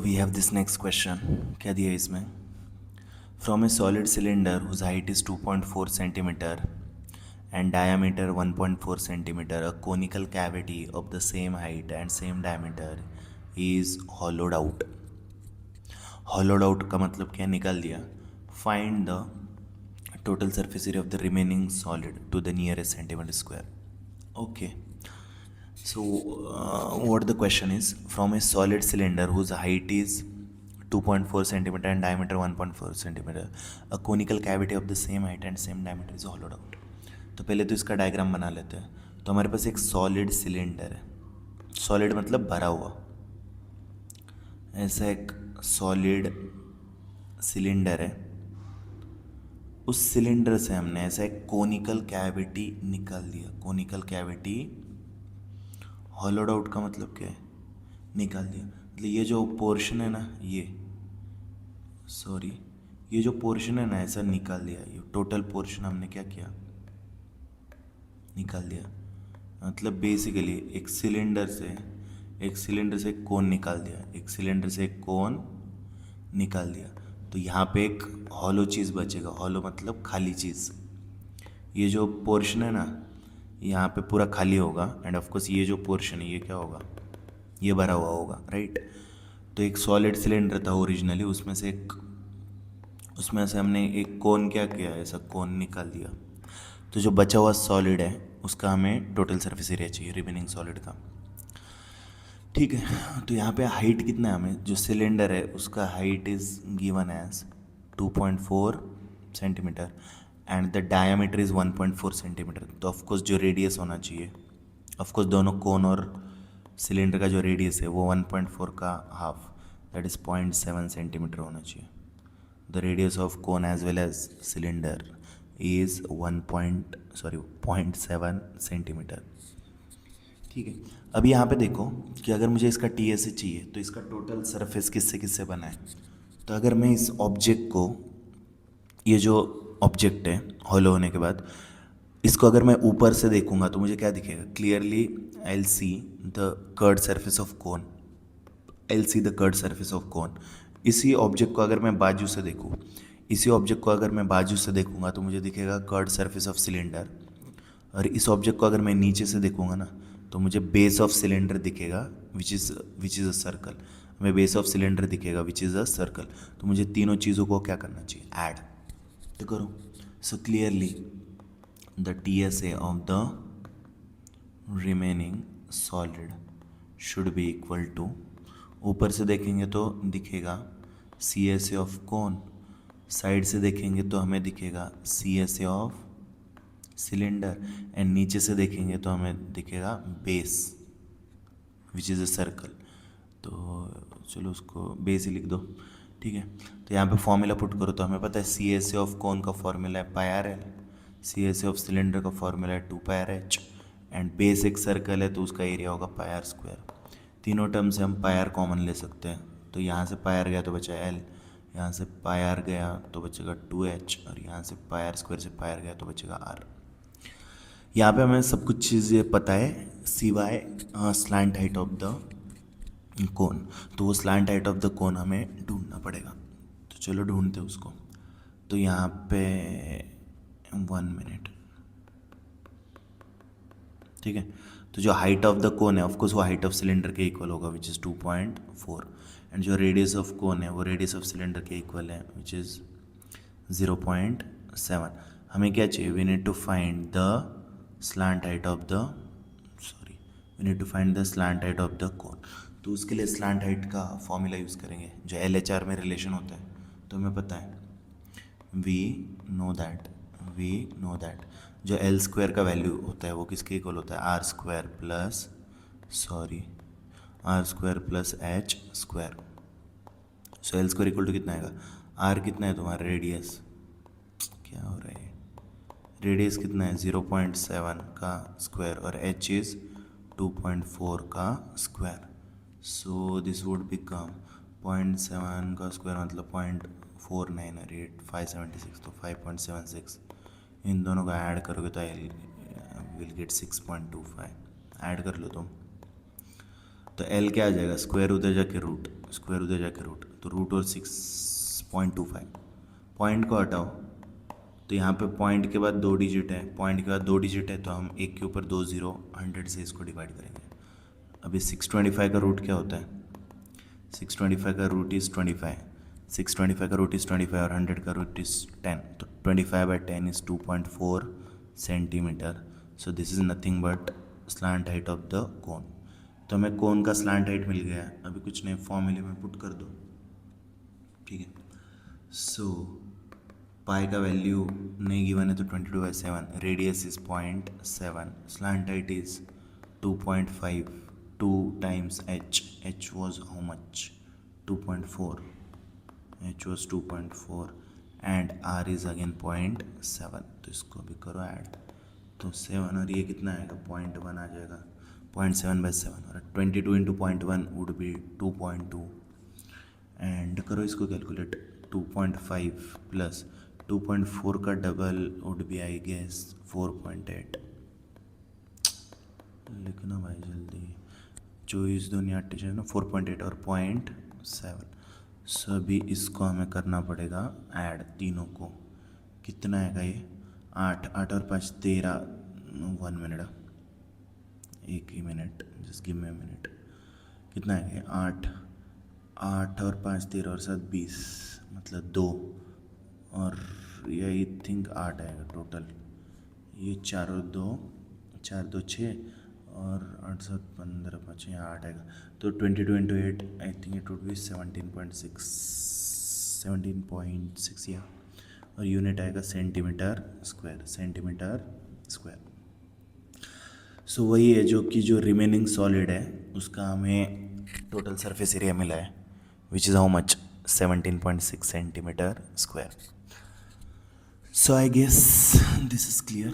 We have this next question. क्या दिया है इसमें? From a solid cylinder whose height is 2.4 centimetre and diameter 1.4 centimeter, a conical cavity of the same height and same diameter is hollowed out. Hollowed out का मतलब क्या? निकाल दिया. Find the total surface area of the remaining solid to the nearest centimeter square. Okay. So what the question is, from a solid cylinder whose height is 2.4 centimeter and diameter 1.4 centimeter, a conical cavity of the same height and same diameter is hollowed out. तो पहले तो इसका diagram बना लेते हैं. तो हमारे पास एक सॉलिड सिलेंडर है. सॉलिड मतलब भरा हुआ. ऐसा एक सॉलिड सिलेंडर है. उस सिलेंडर से हमने ऐसा एक कोनिकल कैविटी निकाल दिया. कोनिकल कैविटी हॉलोड आउट का मतलब क्या है? निकाल दिया. मतलब ये जो पोर्शन है ना, ये जो पोर्शन है ना, ऐसा निकाल दिया. ये टोटल पोर्शन हमने क्या किया? निकाल दिया. मतलब बेसिकली एक सिलेंडर से एक कोन निकाल दिया. एक सिलेंडर से एक कोन निकाल दिया. तो यहाँ पे एक हॉलो चीज़ बचेगा. हॉलो मतलब खाली चीज़. ये जो पोर्शन है ना, यहाँ पे पूरा खाली होगा. एंड ऑफ कोर्स ये जो पोर्शन है, ये क्या होगा? ये भरा हुआ होगा, राइट. तो एक सॉलिड सिलेंडर था ओरिजिनली. उसमें से हमने एक कोन क्या किया? ऐसा कोन निकाल दिया. तो जो बचा हुआ सॉलिड है उसका हमें टोटल सरफेस एरिया चाहिए, रिमेनिंग सॉलिड का. ठीक है. तो यहाँ पे हाइट कितना है? हमें जो सिलेंडर है उसका height is given as 2.4 centimetre and the diameter is 1.4 centimetre. तो ऑफकोर्स जो रेडियस होना चाहिए, ऑफकोर्स दोनों कोन और सिलेंडर का जो रेडियस है वो 1.4 का हाफ, दैट इज़ 0.7 सेंटीमीटर होना चाहिए. The radius of cone as well as cylinder is 0.7 centimetre. ठीक है. अभी यहाँ पे देखो कि अगर मुझे इसका टी एस चाहिए तो इसका टोटल सरफेस किससे बना है. तो अगर मैं इस ऑब्जेक्ट को, ये जो ऑब्जेक्ट है हॉलो होने के बाद, इसको अगर मैं ऊपर से देखूंगा तो मुझे क्या दिखेगा? Clearly I will see the curved surface of cone. इसी ऑब्जेक्ट को अगर मैं बाजू से देखूंगा तो मुझे दिखेगा कर्ड सरफेस ऑफ सिलेंडर. और इस ऑब्जेक्ट को अगर मैं नीचे से देखूंगा ना तो मुझे बेस ऑफ सिलेंडर दिखेगा विच इज़ अ सर्कल. हमें बेस ऑफ सिलेंडर दिखेगा विच इज़ अ सर्कल. तो मुझे तीनों चीज़ों को क्या करना चाहिए? ऐड. तो करो. So clearly the T S A of the remaining solid should be equal to, ऊपर से देखेंगे तो दिखेगा C S A of cone, side से देखेंगे तो हमें दिखेगा C S A of cylinder, and नीचे से देखेंगे तो हमें दिखेगा base which is a circle. तो चलो उसको बेस ही लिख दो. ठीक है. तो यहाँ पे फॉर्मूला पुट करो तो हमें पता है सी एस ए ऑफ कोन का फॉर्मूला है pi r l, C S A of cylinder का फॉर्मूला है 2 pi r h, and base एक सर्कल है तो उसका एरिया होगा पाई आर स्क्वायर. तीनों टर्म से हम पाई आर कॉमन ले सकते हैं. तो यहाँ से पाई आर गया तो बचा एल, यहाँ से पाई आर गया तो बचेगा 2h, और यहाँ से पाई आर स्क्वायर से पाई आर गया तो बचेगा आर. यहाँ पे हमें सब कुछ चीज़ें पता है सिवाय slant height of the cone. तो वो स्लैंट हाइट ऑफ द कोन हमें ढूंढना पड़ेगा. तो चलो ढूंढते हैं उसको. तो यहाँ पे 1 मिनट. ठीक है. तो जो हाइट ऑफ द कोन है ऑफकोर्स वो हाइट ऑफ सिलेंडर के इक्वल होगा विच इज़ 2.4, एंड जो रेडियस ऑफ कोन है वो रेडियस ऑफ सिलेंडर के इक्वल है विच इज़ 0.7. हमें क्या चाहिए? We need to find the slant height of the cone. तो उसके लिए स्लैंट हाइट का फॉर्मूला यूज़ करेंगे जो LHR में रिलेशन होता है. तो हमें पता है वी नो दैट जो एल स्क्वायर का वैल्यू होता है वो किसके इक्वल होता है? R square plus H square. So L square equal to कितना आएगा? आर कितना है तुम्हारा? रेडियस. क्या हो रहा है? रेडियस कितना है? 0.7 का स्क्वायर, और एच इज़ 2.4 का square. So this would become 0.7 का स्क्वायर मतलब 0.49 और 576, तो 5.76. इन दोनों का ऐड करोगे तो आई विल गेट 6.25. ऐड कर लो तुम. तो एल क्या आ जाएगा? स्क्वायर उधर जाके रूट, स्क्वायर उधर जाके रूट, तो रूट और 6.25, पॉइंट को हटाओ तो यहाँ पे पॉइंट के बाद 2 डिजिट है, पॉइंट के बाद 2 डिजिट है तो हम एक के ऊपर 2 0 100 से इसको डिवाइड करेंगे। अभी 625 का रूट क्या होता है? 625 का रूट इज़ 25, 625 का रूट इज़ 25 और 100 का रूट इज़ 10, तो 25/10 is 2.4 centimetre. So this is nothing but slant height of the cone. तो हमें कोन का स्लांट हाइट मिल गया। अभी कुछ नहीं, फॉर्मूले में पुट कर दो, ठीक है। सो पाई का वैल्यू नहीं गिवन है तो 22/7, radius is 0.7, slant height is 2.5, 2 times h was how much? 2.4, h was 2.4 and r is again 0.7, तो इसको भी करो ऐड, तो 7 और ये कितना आएगा? 0.1 आ जाएगा, 0.7/7 और 22 into 0.1 would be 2.2 एंड करो इसको कैलकुलेट, 2.5 प्लस 2.4 का double would be I guess 4.8, लिखना भाई जल्दी, 24 2 8 ना, 4.8 और 0.7। सो अभी इसको हमें करना पड़ेगा ऐड तीनों को, कितना आएगा ये? 8 और 5 13, 1 मिनट, एक ही minute, just give me a minute, कितना आएगा? 8 और 5 13 और 7 20, मतलब 2, और ये आई थिंक 8 आएगा टोटल, ये 4 और 2 6 और 8 7 15 5 यहाँ 8 आएगा, तो 22 into 8 I think it would be 17.6 या, और यूनिट आएगा सेंटीमीटर स्क्वायर। सो वही है जो रिमेनिंग सॉलिड है उसका हमें टोटल सरफेस एरिया मिला है, which is how much? 17.6 centimetre square. So I guess this is clear.